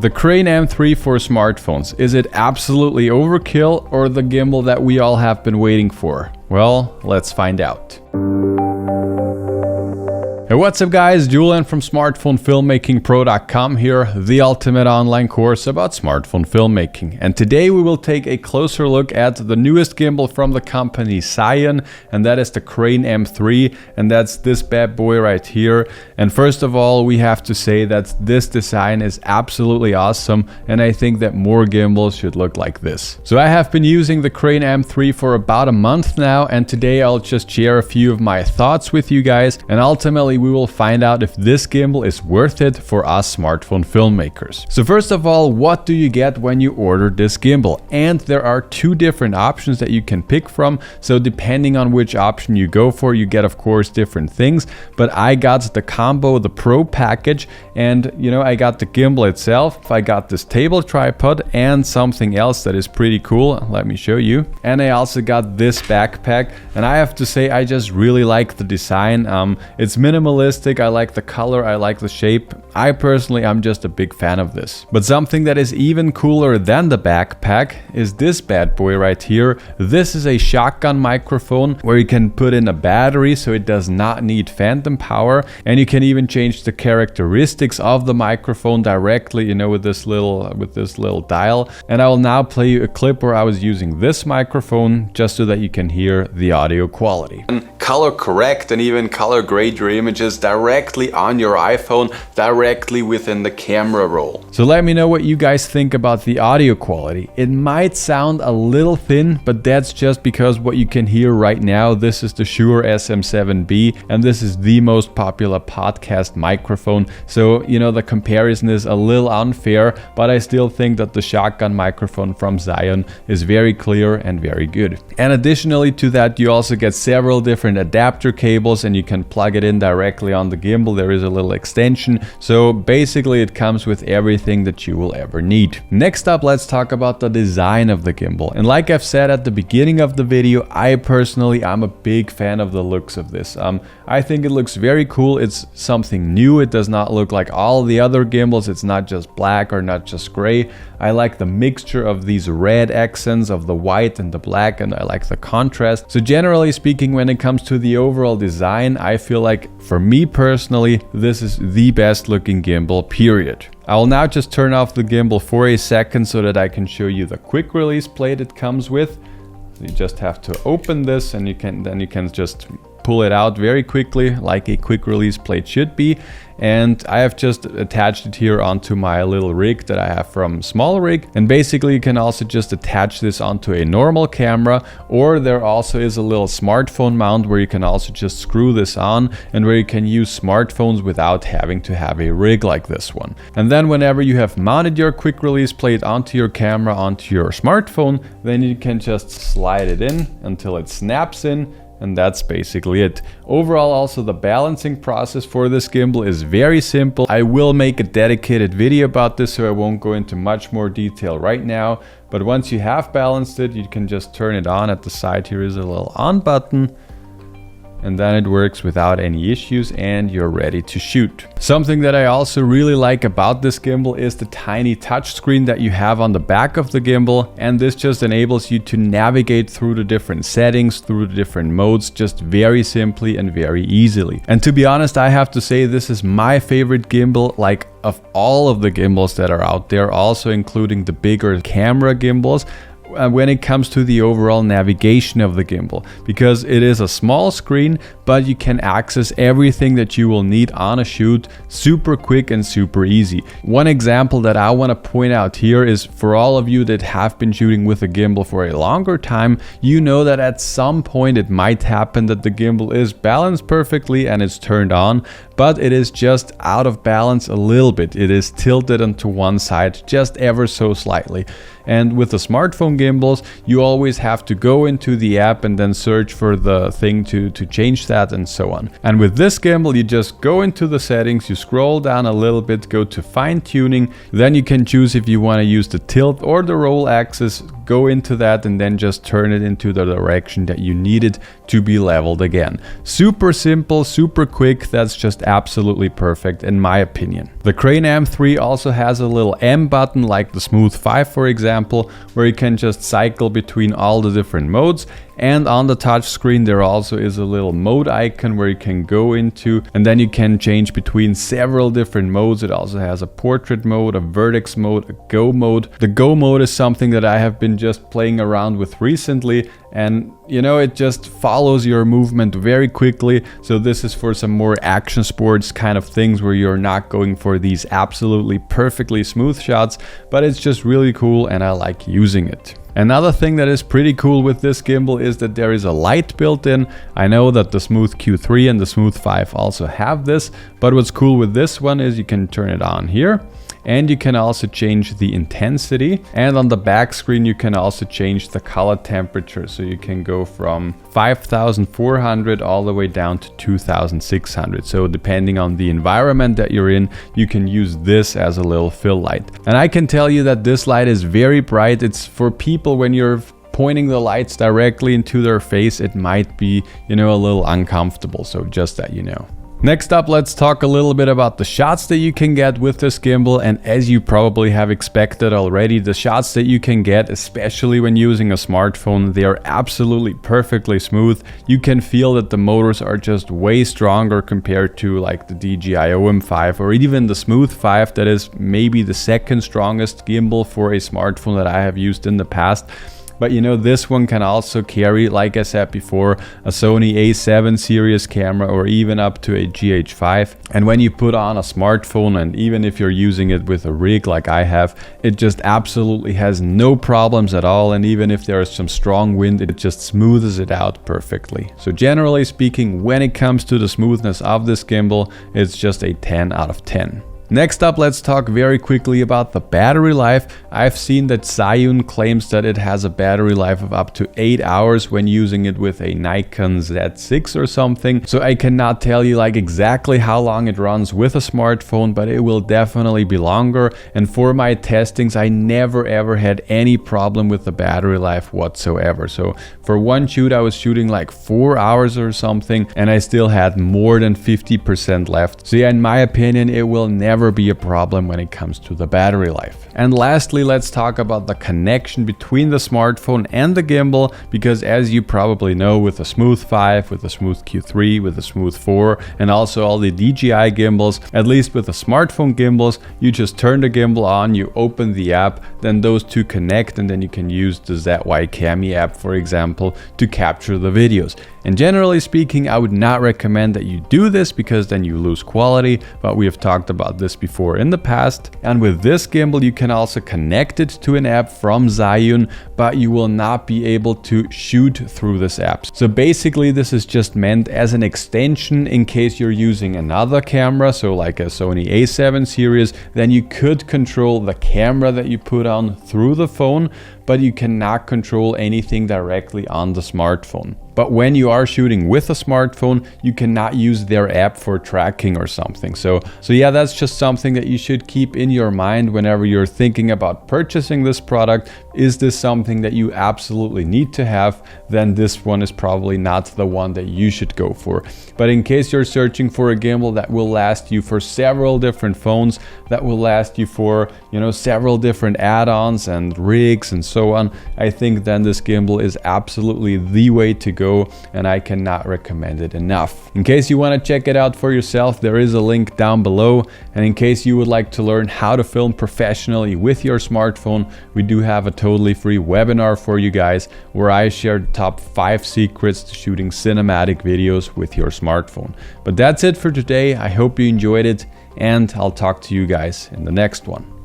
The Crane M3 for smartphones. Is it absolutely overkill or the gimbal that we all have been waiting for? Well, let's find out. Hey, what's up guys, Julian from smartphonefilmmakingpro.com here, the ultimate online course about smartphone filmmaking. And today we will take a closer look at the newest gimbal from the company Zhiyun, and that is the Crane M3, and that's this bad boy right here. And first of all, we have to say that this design is absolutely awesome, and I think that more gimbals should look like this. So I have been using the Crane M3 for about a month now, and today I'll just share a few of my thoughts with you guys, and ultimately we will find out if this gimbal is worth it for us smartphone filmmakers. So first of all, what do you get when you order this gimbal? And there are two different options that you can pick from. So depending on which option you go for, you get of course different things. But I got the combo, the Pro package, and I got the gimbal itself. I got this table tripod and something else that is pretty cool. Let me show you. And I also got this backpack, and I have to say I just really like the design. It's minimalistic, I like the color, I like the shape. I personally am just a big fan of this. But something that is even cooler than the backpack is this bad boy right here. This is a shotgun microphone where you can put in a battery, so it does not need phantom power, and you can even change the characteristics of the microphone directly, with this little dial. And I will now play you a clip where I was using this microphone just so that you can hear the audio quality. Color correct and even color grade your images directly on your iPhone, directly within the camera roll. So let me know what you guys think about the audio quality. It might sound a little thin, but that's just because what you can hear right now, this is the Shure SM7B, and this is the most popular podcast microphone. So, the comparison is a little unfair, but I still think that the shotgun microphone from Zhiyun is very clear and very good. And additionally to that, you also get several different adapter cables, and you can plug it in directly on the gimbal. There is a little extension, so basically it comes with everything that you will ever need. Next up, let's talk about the design of the gimbal. And like I've said at the beginning of the video, I personally am a big fan of the looks of this. I think it looks very cool. It's something new. It does not look like all the other gimbals. It's not just black or not just gray. I like the mixture of these red accents of the white and the black, and I like the contrast. So generally speaking, when it comes to the overall design, I feel like for me personally, this is the best looking gimbal, period. I will now just turn off the gimbal for a second so that I can show you the quick release plate it comes with. So you just have to open this, and you can just pull it out very quickly like a quick release plate should be. And I have just attached it here onto my little rig that I have from Small Rig. And basically you can also just attach this onto a normal camera, or there also is a little smartphone mount where you can also just screw this on, and where you can use smartphones without having to have a rig like this one. And then whenever you have mounted your quick release plate onto your camera, onto your smartphone, then you can just slide it in until it snaps in. And that's basically it. Overall, also the balancing process for this gimbal is very simple. I will make a dedicated video about this, so I won't go into much more detail right now. But once you have balanced it, you can just turn it on. At the side here is a little on button, and then it works without any issues, and you're ready to shoot. Something that I also really like about this gimbal is the tiny touch screen that you have on the back of the gimbal, and this just enables you to navigate through the different settings, through the different modes, just very simply and very easily. And to be honest, I have to say this is my favorite gimbal, like of all of the gimbals that are out there, also including the bigger camera gimbals, when it comes to the overall navigation of the gimbal, because it is a small screen, but you can access everything that you will need on a shoot super quick and super easy. One example that I want to point out here is for all of you that have been shooting with a gimbal for a longer time, you know that at some point it might happen that the gimbal is balanced perfectly and it's turned on, but it is just out of balance a little bit. It is tilted onto one side just ever so slightly. And with the smartphone gimbals, you always have to go into the app and then search for the thing to change that and so on. And with this gimbal, you just go into the settings, you scroll down a little bit, go to fine tuning, then you can choose if you want to use the tilt or the roll axis, go into that and then just turn it into the direction that you need it to be leveled again. Super simple, super quick. That's just just absolutely perfect in my opinion. The Crane M3 also has a little M button like the Smooth 5 for example, where you can just cycle between all the different modes. And on the touch screen there also is a little mode icon where you can go into, and then you can change between several different modes. It also has a portrait mode, a vertex mode, a go mode. The go mode is something that I have been just playing around with recently, and you know, it just follows your movement very quickly. So this is for some more action sports kind of things where you're not going for these absolutely perfectly smooth shots, but it's just really cool and I like using it. Another thing that is pretty cool with this gimbal is that there is a light built in. I know that the Smooth Q3 and the Smooth 5 also have this, but what's cool with this one is you can turn it on here. And you can also change the intensity, and on the back screen you can also change the color temperature, so you can go from 5400 all the way down to 2600. So depending on the environment that you're in, you can use this as a little fill light. And I can tell you that this light is very bright. It's for people when you're pointing the lights directly into their face, it might be, you know, a little uncomfortable, so just that you know. Next up, let's talk a little bit about the shots that you can get with this gimbal. And as you probably have expected already, the shots that you can get, especially when using a smartphone, they are absolutely perfectly smooth. You can feel that the motors are just way stronger compared to like the DJI OM5 or even the Smooth 5, that is maybe the second strongest gimbal for a smartphone that I have used in the past. But you know, this one can also carry, like I said before, a Sony A7 series camera or even up to a GH5. And when you put on a smartphone, and even if you're using it with a rig like I have, it just absolutely has no problems at all. And even if there is some strong wind, it just smooths it out perfectly. So generally speaking, when it comes to the smoothness of this gimbal, it's just a 10 out of 10. Next up, let's talk very quickly about the battery life. I've seen that Zhiyun claims that it has a battery life of up to 8 hours when using it with a Nikon Z6 or something. So I cannot tell you like exactly how long it runs with a smartphone, but it will definitely be longer. And for my testings, I never ever had any problem with the battery life whatsoever. So for one shoot, I was shooting like 4 hours or something, and I still had more than 50% left. So yeah, in my opinion, it will never be a problem when it comes to the battery life. And lastly, let's talk about the connection between the smartphone and the gimbal, because as you probably know, with the Smooth 5, with the Smooth Q3, with the Smooth 4, and also all the DJI gimbals, at least with the smartphone gimbals, you just turn the gimbal on, you open the app, then those two connect, and then you can use the ZY Cami app, for example, to capture the videos. And generally speaking, I would not recommend that you do this because then you lose quality, but we have talked about this before in the past. And with this gimbal, you can also connect it to an app from Zhiyun, but you will not be able to shoot through this app. So basically, this is just meant as an extension in case you're using another camera, so like a Sony A7 series, then you could control the camera that you put on through the phone, but you cannot control anything directly on the smartphone. But when you are shooting with a smartphone, you cannot use their app for tracking or something. So yeah, that's just something that you should keep in your mind whenever you're thinking about purchasing this product. Is this something that you absolutely need to have? Then this one is probably not the one that you should go for. But in case you're searching for a gimbal that will last you for several different phones, that will last you for, you know, several different add-ons and rigs and so on, I think then this gimbal is absolutely the way to go, and I cannot recommend it enough. In case you want to check it out for yourself, there is a link down below. And in case you would like to learn how to film professionally with your smartphone, we do have a totally free webinar for you guys where I share the top 5 secrets to shooting cinematic videos with your smartphone. But that's it for today. I hope you enjoyed it, and I'll talk to you guys in the next one.